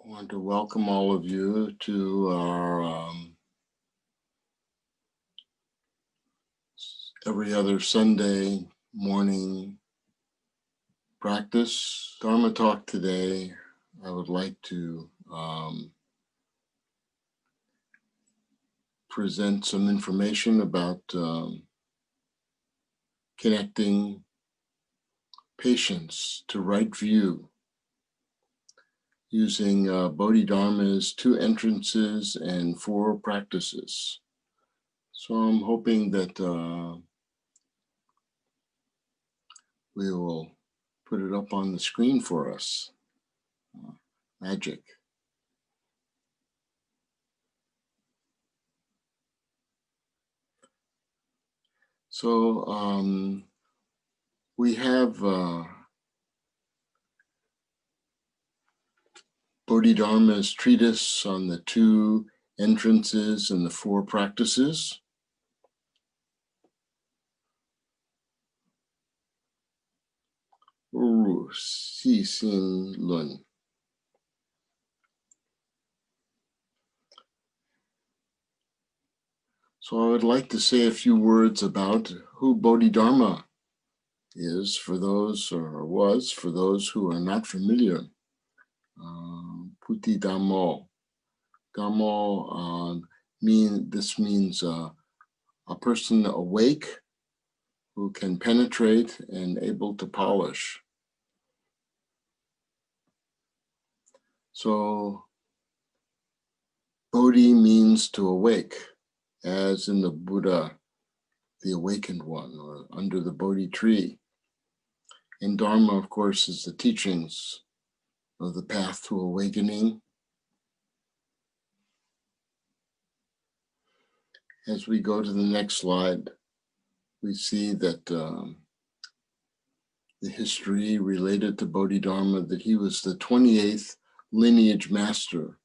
I want to welcome all of you to our every other Sunday morning practice. Dharma talk today. I would like to present some information about connecting patience to right view using Bodhidharma's 2 entrances and 4 practices. So I'm hoping that we will put it up on the screen for us. Magic. So we have Bodhidharma's treatise on the 2 entrances and the 4 practices. Si Xin Lun. So I would like to say a few words about who Bodhidharma is for those, or was, for those who are not familiar. Puti Dhammo. Dhammo means a person awake who can penetrate and able to polish. So Bodhi means to awake, as in the Buddha, the awakened one, or under the Bodhi tree. And Dharma, of course, is the teachings of the path to awakening. As we go to the next slide, we see that the history related to Bodhidharma, that he was the 28th lineage master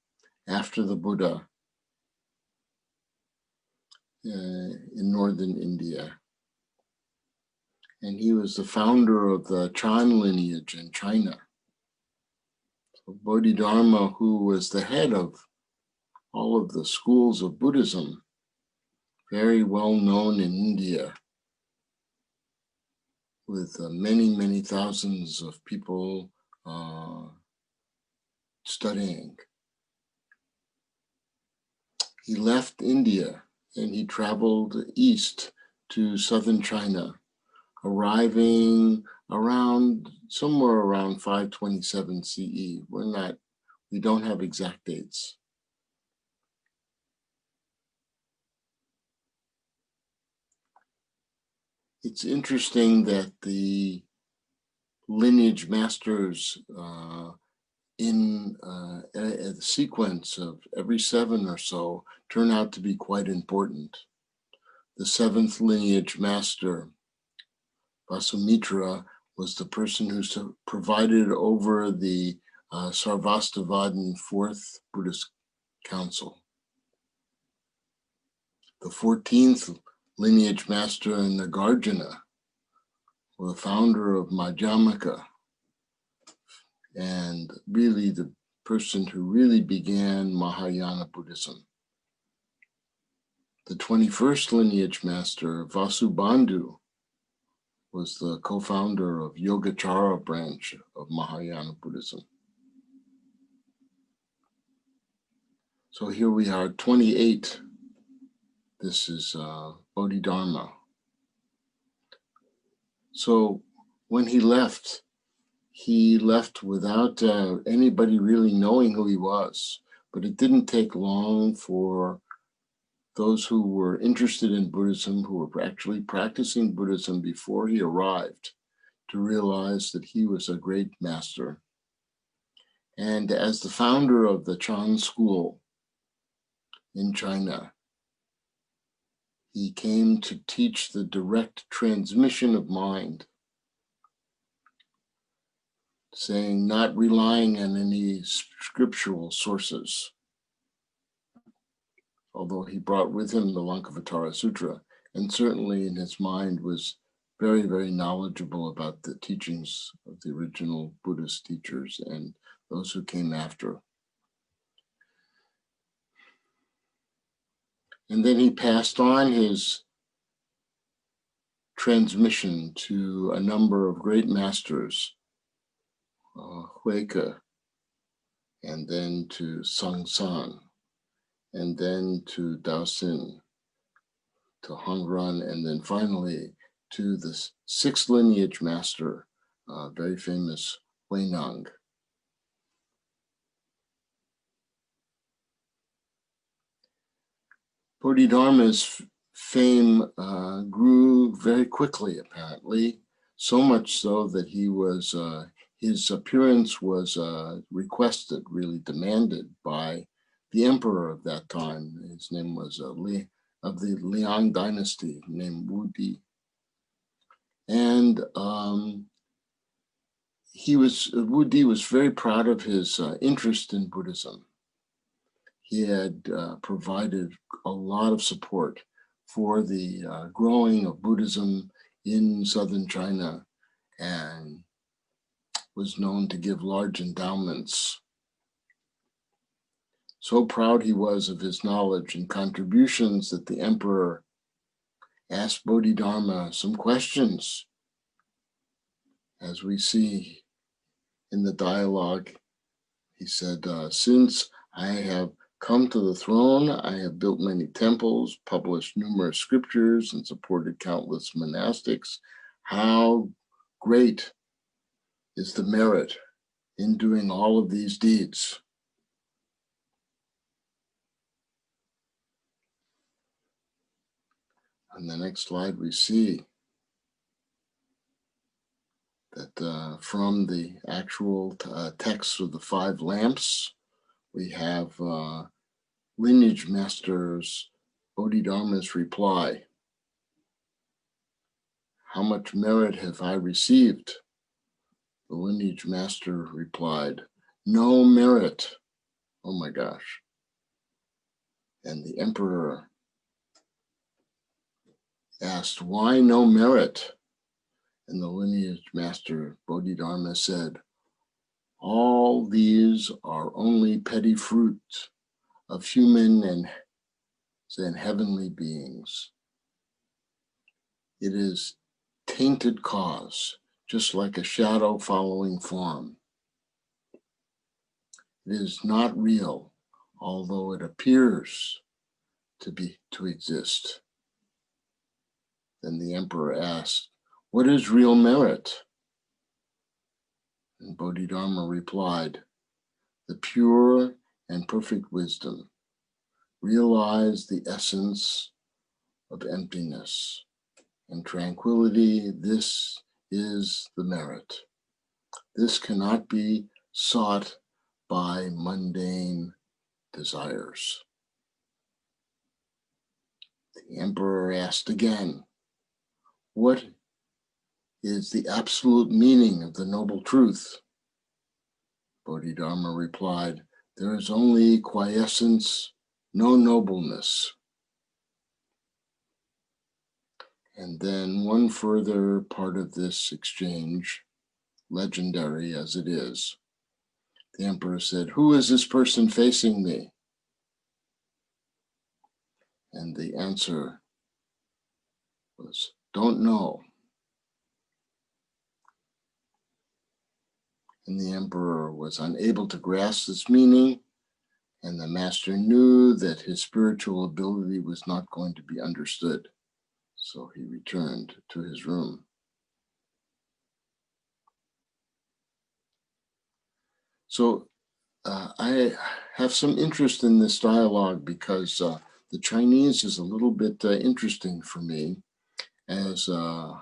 after the Buddha in northern India. And he was the founder of the Chan lineage in China. So Bodhidharma, who was the head of all of the schools of Buddhism, very well known in India, with many, many thousands of people studying. He left India and he traveled east to southern China, arriving somewhere around 527 CE. We don't have exact dates. It's interesting that the lineage masters in a sequence of every 7 or so turn out to be quite important. The 7th lineage master, Vasumitra, was the person who provided over the Sarvastivadin 4th Buddhist Council. The 14th lineage master, Nagarjuna, was the founder of Mid-America, and really the person who really began Mahayana Buddhism. The 21st lineage master, Vasubandhu, was the co-founder of Yogacara branch of Mahayana Buddhism. So here we are, 28. This is Bodhidharma. So when he left without anybody really knowing who he was. But it didn't take long for those who were interested in Buddhism, who were actually practicing Buddhism before he arrived, to realize that he was a great master. And as the founder of the Chan school in China, he came to teach the direct transmission of mind, saying not relying on any scriptural sources, although he brought with him the Lankavatara Sutra, and certainly in his mind was very, very knowledgeable about the teachings of the original Buddhist teachers and those who came after. And then he passed on his transmission to a number of great masters, Huike, and then to Song San, and then to Dao Xin, to Hongren, and then finally to the sixth lineage master, very famous Huineng. Bodhidharma's fame grew very quickly, apparently, so much so that he was his appearance was requested, really demanded by the emperor of that time. His name was of the Liang dynasty, named Wu Di. And Wu Di was very proud of his interest in Buddhism. He had provided a lot of support for the growing of Buddhism in southern China and was known to give large endowments. So proud he was of his knowledge and contributions that the emperor asked Bodhidharma some questions. As we see in the dialogue, he said, since I have come to the throne, I have built many temples, published numerous scriptures, and supported countless monastics. How great is the merit in doing all of these deeds? On the next slide, we see that from the actual text of the five lamps, we have lineage master's Bodhidharma's reply. How much merit have I received? The lineage master replied, no merit. Oh my gosh. And the emperor asked, why no merit? And the lineage master Bodhidharma said, all these are only petty fruits of human and heavenly beings. It is tainted cause, just like a shadow following form. It is not real, although it appears to exist. Then the emperor asked, what is real merit? And Bodhidharma replied, the pure and perfect wisdom. Realize the essence of emptiness and tranquility. This is the merit. This cannot be sought by mundane desires. The emperor asked again, what is the absolute meaning of the noble truth? Bodhidharma replied, there is only quiescence, no nobleness. And then one further part of this exchange, legendary as it is, the emperor said, who is this person facing me? And the answer was, don't know. And the emperor was unable to grasp this meaning, and the master knew that his spiritual ability was not going to be understood. So he returned to his room. So I have some interest in this dialogue because the Chinese is a little bit interesting for me as a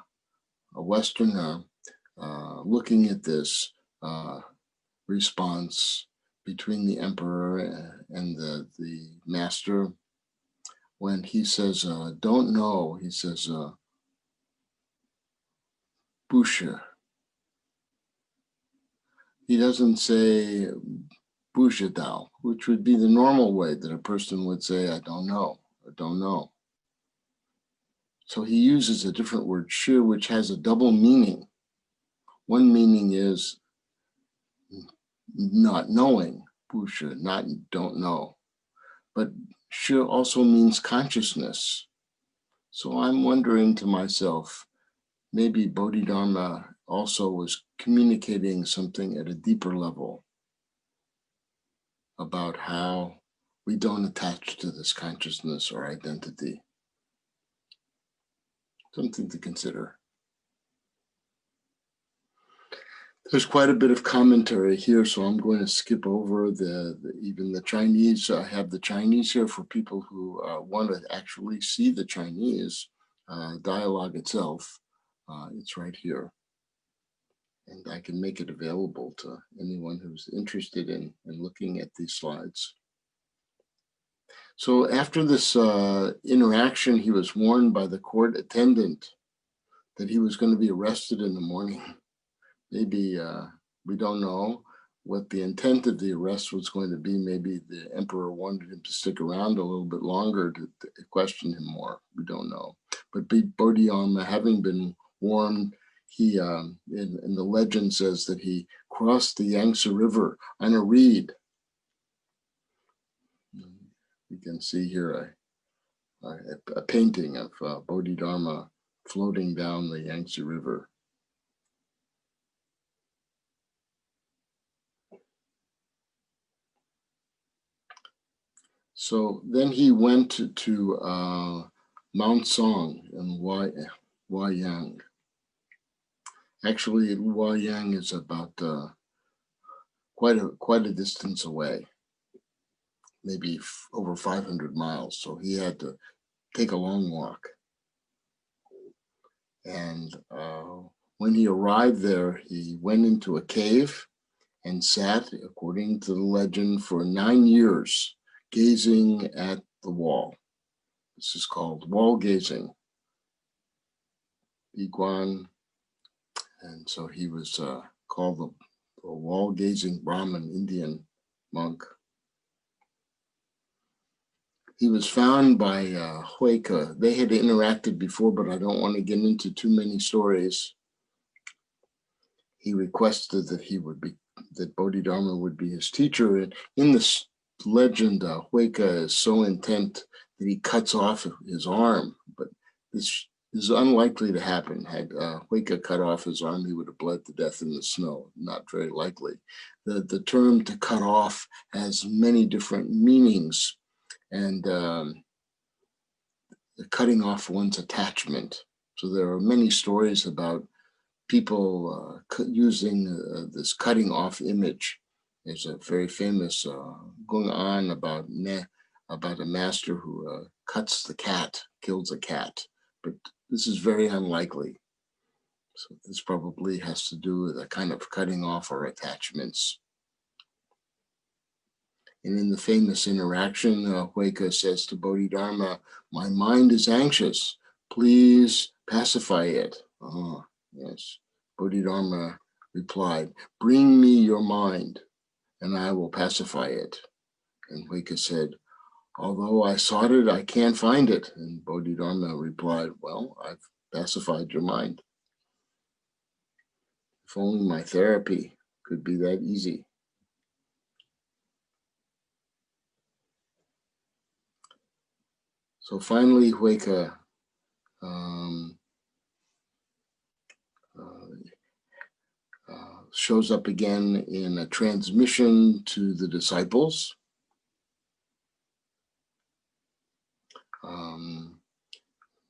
Westerner looking at this response between the emperor and the master. When he says, don't know, he says, Busha. He doesn't say Busha Dao, which would be the normal way that a person would say, I don't know, or don't know. So he uses a different word, shi, which has a double meaning. One meaning is not knowing, Busha, not don't know. but Shi also means consciousness. So I'm wondering to myself, maybe Bodhidharma also was communicating something at a deeper level about how we don't attach to this consciousness or identity. Something to consider. There's quite a bit of commentary here, so I'm going to skip over even the Chinese. I have the Chinese here for people who want to actually see the Chinese dialogue itself. It's right here. And I can make it available to anyone who's interested in looking at these slides. So after this interaction, he was warned by the court attendant that he was going to be arrested in the morning. Maybe, we don't know what the intent of the arrest was going to be. Maybe the emperor wanted him to stick around a little bit longer to question him more. We don't know. But Bodhidharma, having been warned, he, in the legend says that he crossed the Yangtze River on a reed. You can see here a painting of Bodhidharma floating down the Yangtze River. So then he went to Mount Song in Huayang. Actually, Huayang is about quite a distance away, maybe over 500 miles. So he had to take a long walk. And when he arrived there, he went into a cave and sat, according to the legend, for 9 years, gazing at the wall. This is called wall gazing. Biguan. And so he was called the wall gazing Brahmin Indian monk. He was found by Huike. They had interacted before, but I don't want to get into too many stories. He requested that Bodhidharma would be his teacher. And in this legend, Huike is so intent that he cuts off his arm, but this is unlikely to happen. Had Huike cut off his arm, he would have bled to death in the snow. Not very likely. The term to cut off has many different meanings, and cutting off one's attachment. So there are many stories about people using this cutting off image. There's a very famous gung-an about a master who cuts the cat, kills a cat. But this is very unlikely. So this probably has to do with a kind of cutting off our attachments. And in the famous interaction, Huike says to Bodhidharma, "My mind is anxious. Please pacify it." Oh, yes. Bodhidharma replied, "Bring me your mind, and I will pacify it." And Huike said, "Although I sought it, I can't find it." And Bodhidharma replied, "Well, I've pacified your mind. If only my therapy could be that easy." So finally, Huike shows up again in a transmission to the disciples.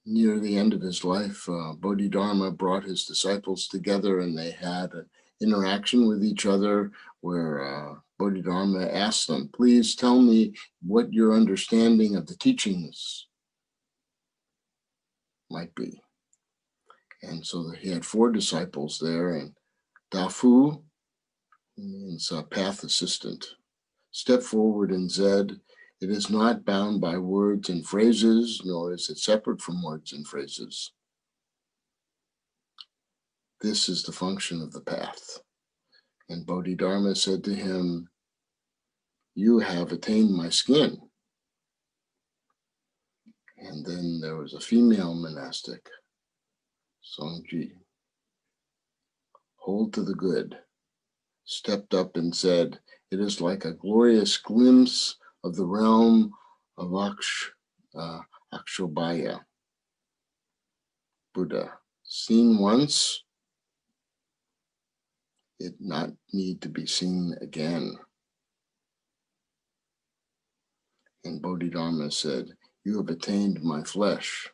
Near the end of his life, Bodhidharma brought his disciples together, and they had an interaction with each other where Bodhidharma asked them, "Please tell me what your understanding of the teachings might be." And so he had 4 disciples there, and Dafu means path assistant. Step forward and said, "It is not bound by words and phrases, nor is it separate from words and phrases. This is the function of the path." And Bodhidharma said to him, "You have attained my skin." And then there was a female monastic, Songji, hold to the good, stepped up and said, "It is like a glorious glimpse of the realm of Akshobhya Buddha. Seen once, it not need to be seen again. And Bodhidharma said, you have attained my flesh.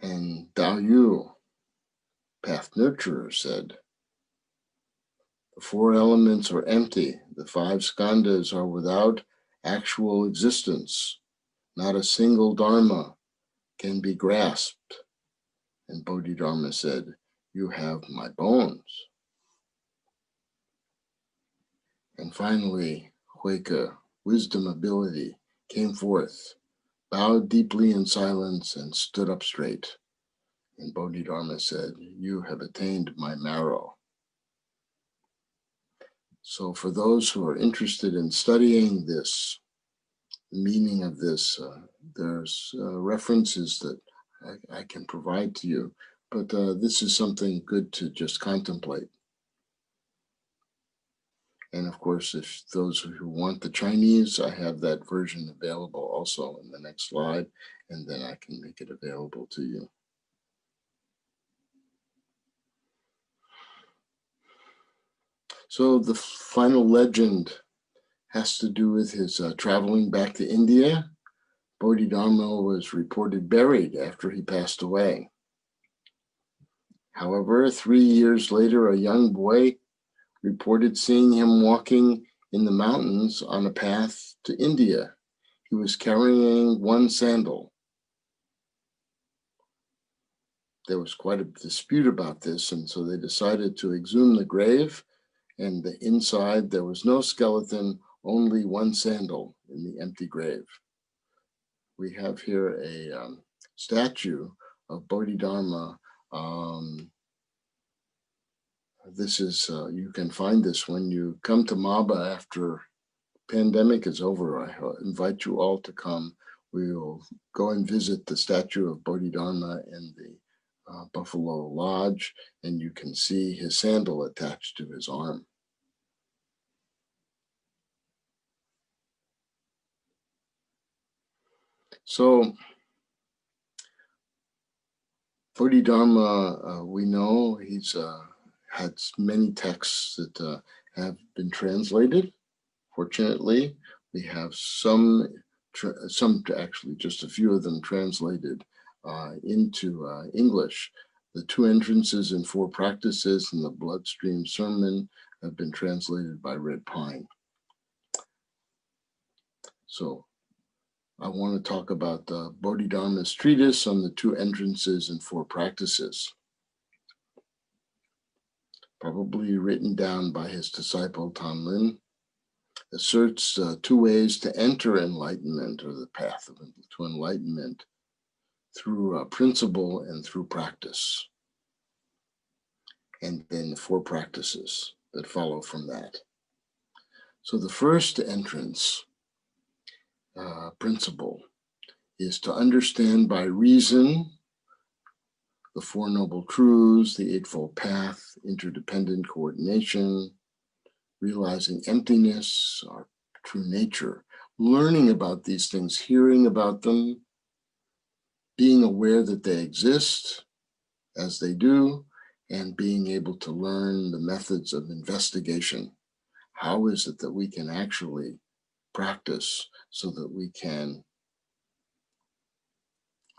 And Dao Yu, path nurturer, said, the four elements are empty. The five skandhas are without actual existence. Not a single dharma can be grasped. And Bodhidharma said, you have my bones. And finally, Huike, wisdom ability, came forth, bowed deeply in silence, and stood up straight. And Bodhidharma said, you have attained my marrow. So for those who are interested in studying this, the meaning of this, there's references that I can provide to you, but this is something good to just contemplate. And of course, if those who want the Chinese, I have that version available also in the next slide, and then I can make it available to you. So the final legend has to do with his traveling back to India. Bodhidharma was reported buried after he passed away. However, 3 years later, a young boy reported seeing him walking in the mountains on a path to India. He was carrying one sandal. There was quite a dispute about this, and so they decided to exhume the grave, and inside there was no skeleton, only one sandal in the empty grave. We have here a statue of Bodhidharma. This is, you can find this when you come to MABA after pandemic is over. I invite you all to come. We will go and visit the statue of Bodhidharma in the Buffalo Lodge, and you can see his sandal attached to his arm. So Bodhidharma, we know he's had many texts that have been translated. Fortunately, we have some actually, just a few of them translated into English. The two entrances and four practices and the bloodstream sermon have been translated by Red Pine. So I want to talk about Bodhidharma's treatise on the two entrances and four practices, probably written down by his disciple Tanlin. Asserts two ways to enter enlightenment, or the path to enlightenment, through principle and through practice. And then the four practices that follow from that. So the first entrance principle is to understand by reason the Four Noble Truths, the Eightfold Path, interdependent coordination, realizing emptiness, our true nature, learning about these things, hearing about them, being aware that they exist as they do, and being able to learn the methods of investigation. How is it that we can actually practice so that we can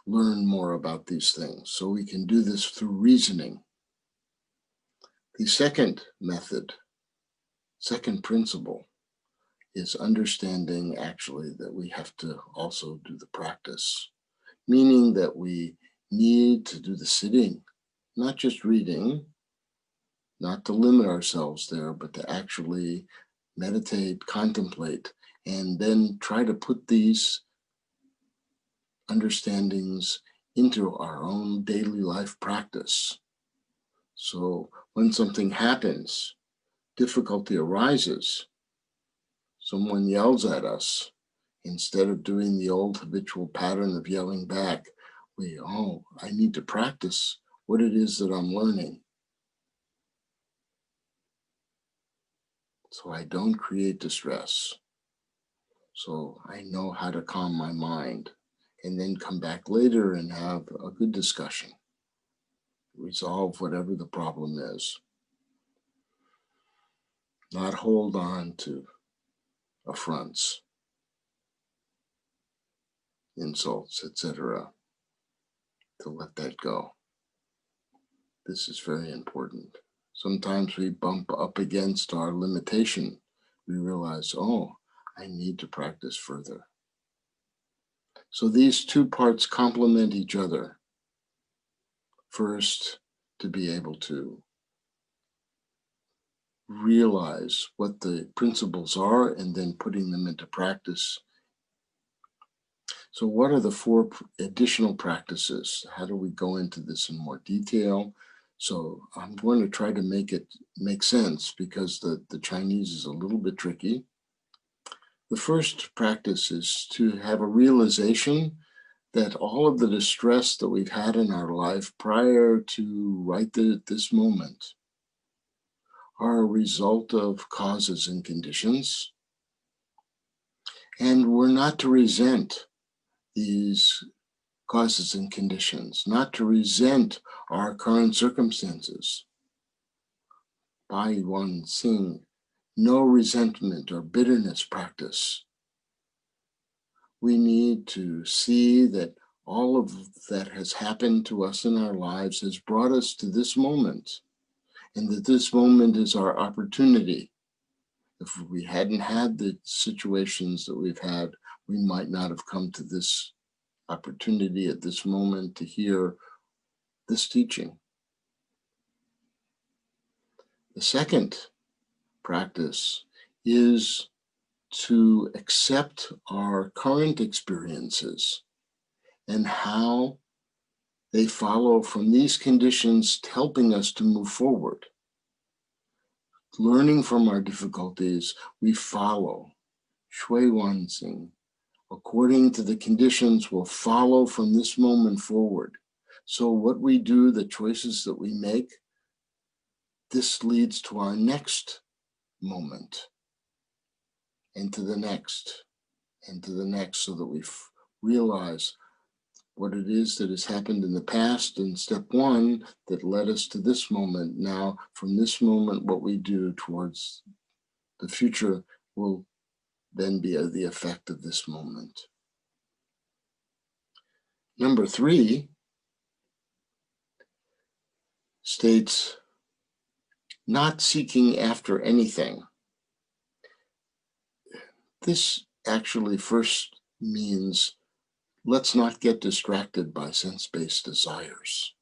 learn more about these things? So we can do this through reasoning. The second method, second principle, is understanding actually that we have to also do the practice, meaning that we need to do the sitting, not just reading, not to limit ourselves there, but to actually meditate, contemplate, and then try to put these understandings into our own daily life practice. So when something happens, difficulty arises, someone yells at us, instead of doing the old habitual pattern of yelling back, I need to practice what it is that I'm learning, so I don't create distress. So I know how to calm my mind and then come back later and have a good discussion, resolve whatever the problem is, not hold on to affronts, insults, etc., to let that go. This is very important. Sometimes we bump up against our limitation. We realize, oh, I need to practice further. So these two parts complement each other. First, to be able to realize what the principles are and then putting them into practice. So what are the 4 additional practices? How do we go into this in more detail? So I'm going to try to make it make sense because the Chinese is a little bit tricky. The first practice is to have a realization that all of the distress that we've had in our life prior to this moment are a result of causes and conditions. And we're not to resent these causes and conditions, not to resent our current circumstances. Bai Wan Xing, no resentment or bitterness practice. We need to see that all of that has happened to us in our lives has brought us to this moment, and that this moment is our opportunity. If we hadn't had the situations that we've had, we might not have come to this opportunity at this moment to hear this teaching. The second practice is to accept our current experiences and how they follow from these conditions, helping us to move forward. Learning from our difficulties, we follow. Shui Wan Xing, according to the conditions, will follow from this moment forward. So what we do, the choices that we make, this leads to our next moment, and to the next, and to the next, so that we realize what it is that has happened in the past in step 1 that led us to this moment. Now, from this moment, what we do towards the future will then be the effect of this moment. Number 3 states, not seeking after anything. This actually first means let's not get distracted by sense-based desires.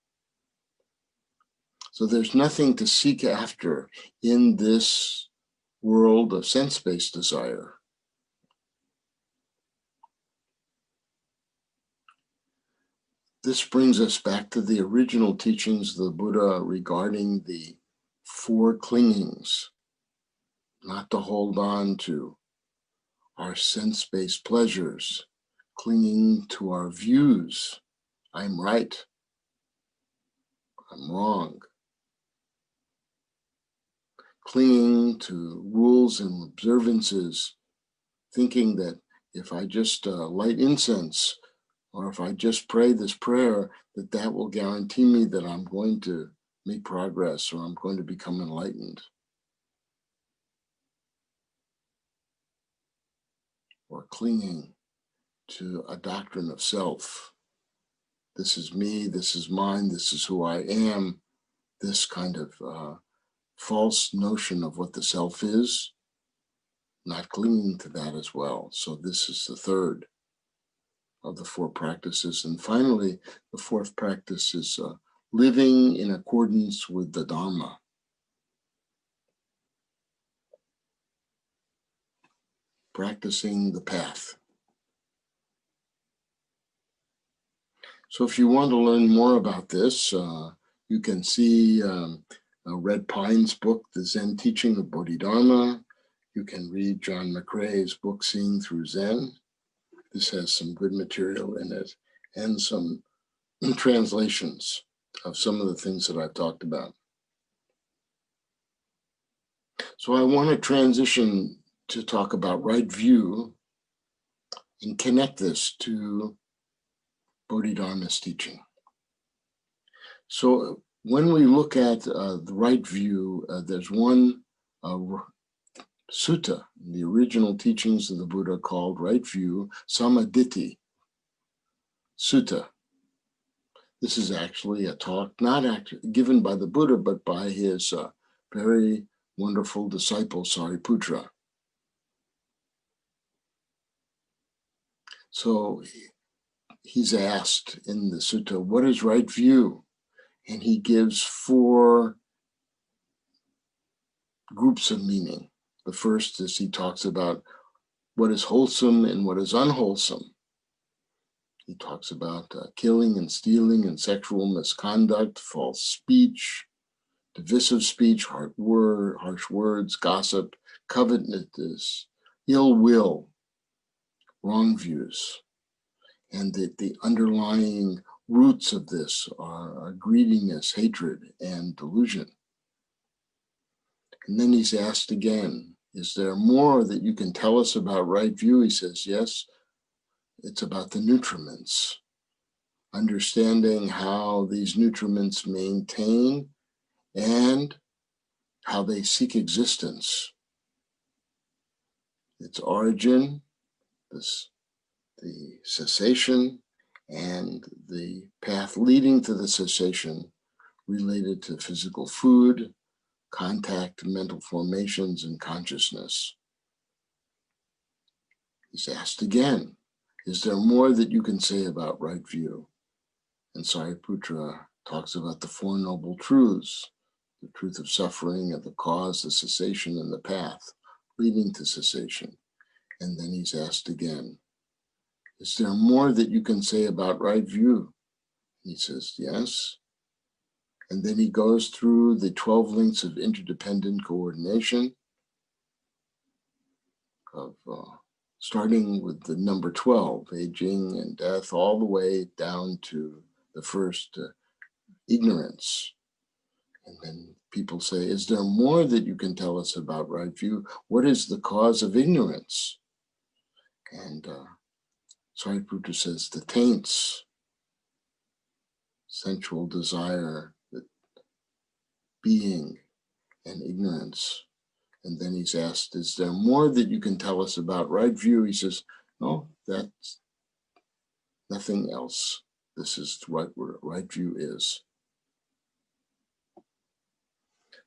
So there's nothing to seek after in this world of sense-based desire. This brings us back to the original teachings of the Buddha regarding the 4 clingings, not to hold on to our sense-based pleasures, clinging to our views. I'm right, I'm wrong. Clinging to rules and observances, thinking that if I just light incense, or if I just pray this prayer, that will guarantee me that I'm going to make progress or I'm going to become enlightened. Or clinging to a doctrine of self. This is me, this is mine, this is who I am. This kind of false notion of what the self is, not clinging to that as well. So this is the third of the 4 practices. And finally, the 4th practice is living in accordance with the Dharma. Practicing the path. So if you want to learn more about this, you can see Red Pine's book, The Zen Teaching of Bodhidharma. You can read John McCrae's book, Seeing Through Zen. This has some good material in it and some translations of some of the things that I've talked about. So I want to transition to talk about right view and connect this to Bodhidharma's teaching. So when we look at the right view, there's one sutta, the original teachings of the Buddha called right view, Samaditthi Sutta. This is actually a talk not given by the Buddha, but by his very wonderful disciple, Sariputra. So he's asked in the sutta, what is right view? And he gives 4 groups of meaning. The first is he talks about what is wholesome and what is unwholesome. He talks about killing and stealing and sexual misconduct, false speech, divisive speech, harsh words, gossip, covetousness, ill will, wrong views. And that the underlying roots of this are greediness, hatred, and delusion. And then he's asked again, is there more that you can tell us about right view? He says, yes, it's about the nutriments, understanding how these nutriments maintain and how they seek existence. Its origin, the cessation, and the path leading to the cessation related to physical food, contact, mental formations, and consciousness. He's asked again, is there more that you can say about right view? And Sariputra talks about the 4 noble truths, the truth of suffering, and the cause, the cessation, and the path leading to cessation. And then he's asked again, is there more that you can say about right view? He says, yes. And then he goes through the 12 links of interdependent coordination, of starting with the number 12, aging and death, all the way down to the first, ignorance. And then people say, is there more that you can tell us about right view? What is the cause of ignorance? And Sariputra says, the taints, sensual desire, the being, and ignorance. And then he's asked, is there more that you can tell us about right view? He says, no, that's nothing else. This is what right view is.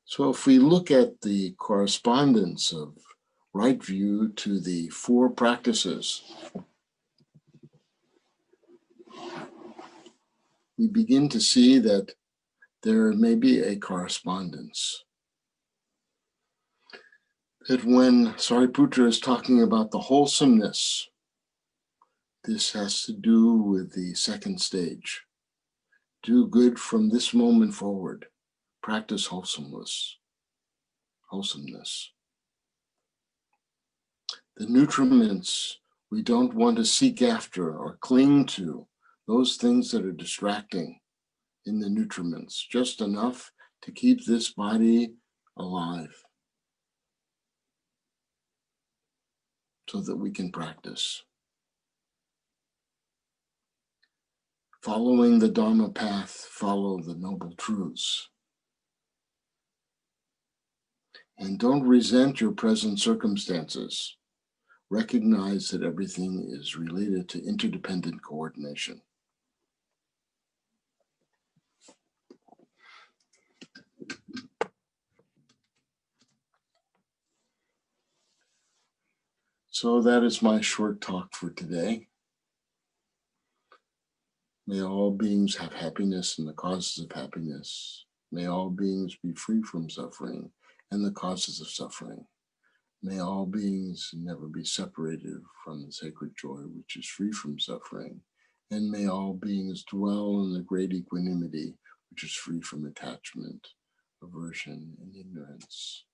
So if we look at the correspondence of right view to the 4 practices, we begin to see that there may be a correspondence. That when Sariputra is talking about the wholesomeness, this has to do with the 2nd stage. Do good from this moment forward. Practice wholesomeness. The nutriments we don't want to seek after or cling to, those things that are distracting in the nutriments, just enough to keep this body alive so that we can practice. Following the Dharma path, follow the noble truths. And don't resent your present circumstances. Recognize that everything is related to interdependent coordination. So that is my short talk for today. May all beings have happiness and the causes of happiness. May all beings be free from suffering and the causes of suffering. May all beings never be separated from the sacred joy which is free from suffering. And may all beings dwell in the great equanimity which is free from attachment, aversion, and ignorance.